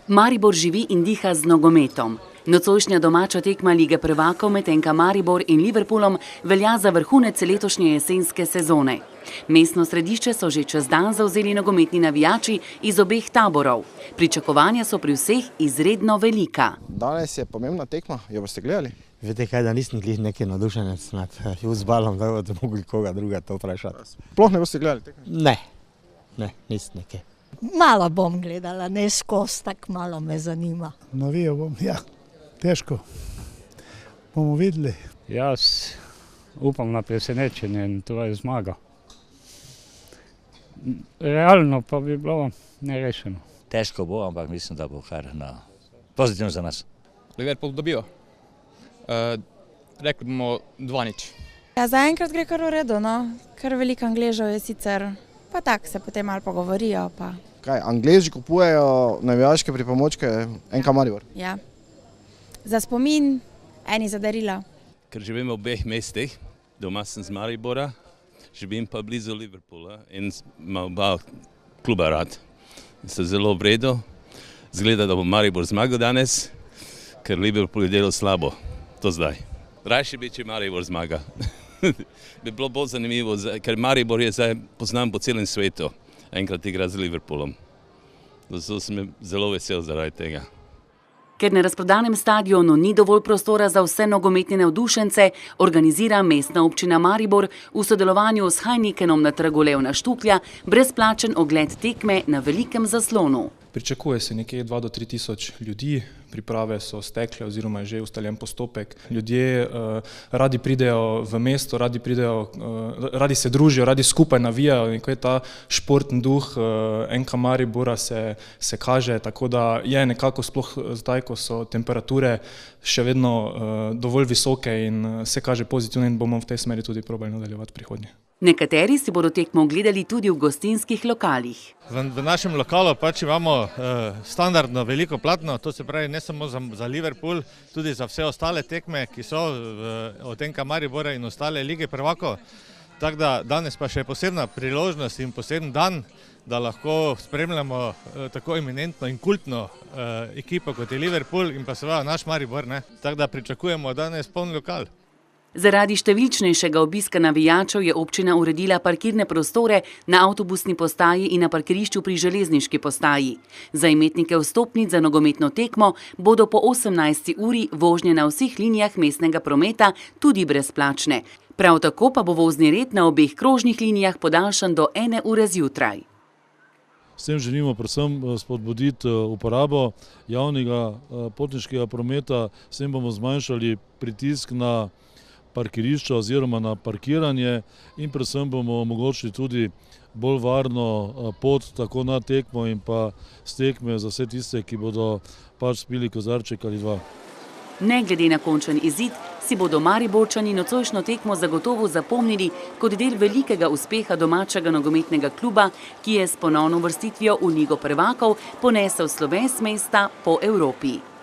Maribor živi in diha z nogometom. Nocojšnja domača tekma Lige prvakov med NK Maribor in Liverpoolom velja za vrhunec letošnje jesenske sezone. Mestno središče so že čez dan zavzeli nogometni navijači iz obeh taborov. Pričakovanja so pri vseh izredno velika. Danes je pomembna tekma, jo boste gledali? Veste kaj, da nisem glih neki navdušenec nad fuzbalom, da boste mogli koga druga to vprašati. Sploh ne boste gledali tekme? Ne, nisem nekaj. Malo bom gledala, ne skozi, tako malo me zanima. Navijal bom, ja, težko. Bomo videli. Jaz upam na presenečenje in to je zmaga. Realno pa bi bilo nerešeno. Težko bo, ampak mislim, da bo kar pozitivno za nas. Liverpool dobijo. Rekli bomo 2-0. Ja, zaenkrat gre kar v redu, no. Kar veliko Angležev je sicer, pa tako se potem malo pogovorijo. Pa. Kaj, Angleži kupujejo navijaške pripomočke NK Maribor? Ja. Za spomin, eni za darila. Ker živim v obeh mestih, doma sem z Maribora, živim pa blizu Liverpoola in imam oba kluba rad. So zelo v redu. Zgleda, da bo Maribor zmagal danes, ker Liverpool je delal slabo. To zdaj. Rajši bi, če Maribor zmaga. Bi bilo bolj zanimivo, ker Maribor je zdaj poznan po celem svetu. Enkrat igra z Liverpoolom. Zato sem zelo vesel zaradi tega. Ker na razprodanem stadionu ni dovolj prostora za vse nogometne navdušence, organizira mestna občina Maribor v sodelovanju s Heinikenom na trgu Levna Štuklja brezplačen ogled tekme na velikem zaslonu. Pričakuje se nekje 2 do 3 tisoč ljudi, priprave so stekle oziroma je že ustaljen postopek. Ljudje radi pridejo v mesto, radi se družijo, radi skupaj navijajo in ko je ta športni duh NK Maribora se kaže, tako da je nekako sploh zdaj, ko so temperature še vedno dovolj visoke in se kaže pozitivno in bomo v tej smeri tudi probali nadaljevati prihodnje. Nekateri si bodo tekmo ogledali tudi v gostinskih lokalih. V našem lokalu pač imamo standardno veliko platno, to se pravi ne samo za Liverpool, tudi za vse ostale tekme, ki so od NK Maribora in ostale lige prvakov. Tako da danes pa še posebna priložnost in poseben dan, da lahko spremljamo tako eminentno in kultno ekipo kot je Liverpool in pa seveda naš Maribor. Tako da pričakujemo danes poln lokal. Zaradi številčnejšega obiska navijačev je občina uredila parkirne prostore na avtobusni postaji in na parkirišču pri železniški postaji. Za imetnike vstopnic za nogometno tekmo bodo po 18. uri vožnje na vseh linijah mestnega prometa tudi brezplačne. Prav tako pa bo vozni red na obeh krožnih linijah podaljšan do 1 ure zjutraj. S tem želimo predvsem spodbuditi uporabo javnega potniškega prometa, s tem bomo zmanjšali pritisk na parkirišča oziroma na parkiranje in predvsem bomo omogočili tudi bolj varno pot tako na tekmo in pa s tekme za vse tiste, ki bodo pač spili kozarček ali dva. Ne glede na končen izid, si bodo Mariborčani nocojšnjo tekmo zagotovo zapomnili kot del velikega uspeha domačega nogometnega kluba, ki je s ponovno uvrstitvijo v Ligo prvakov ponesel sloves mesta po Evropi.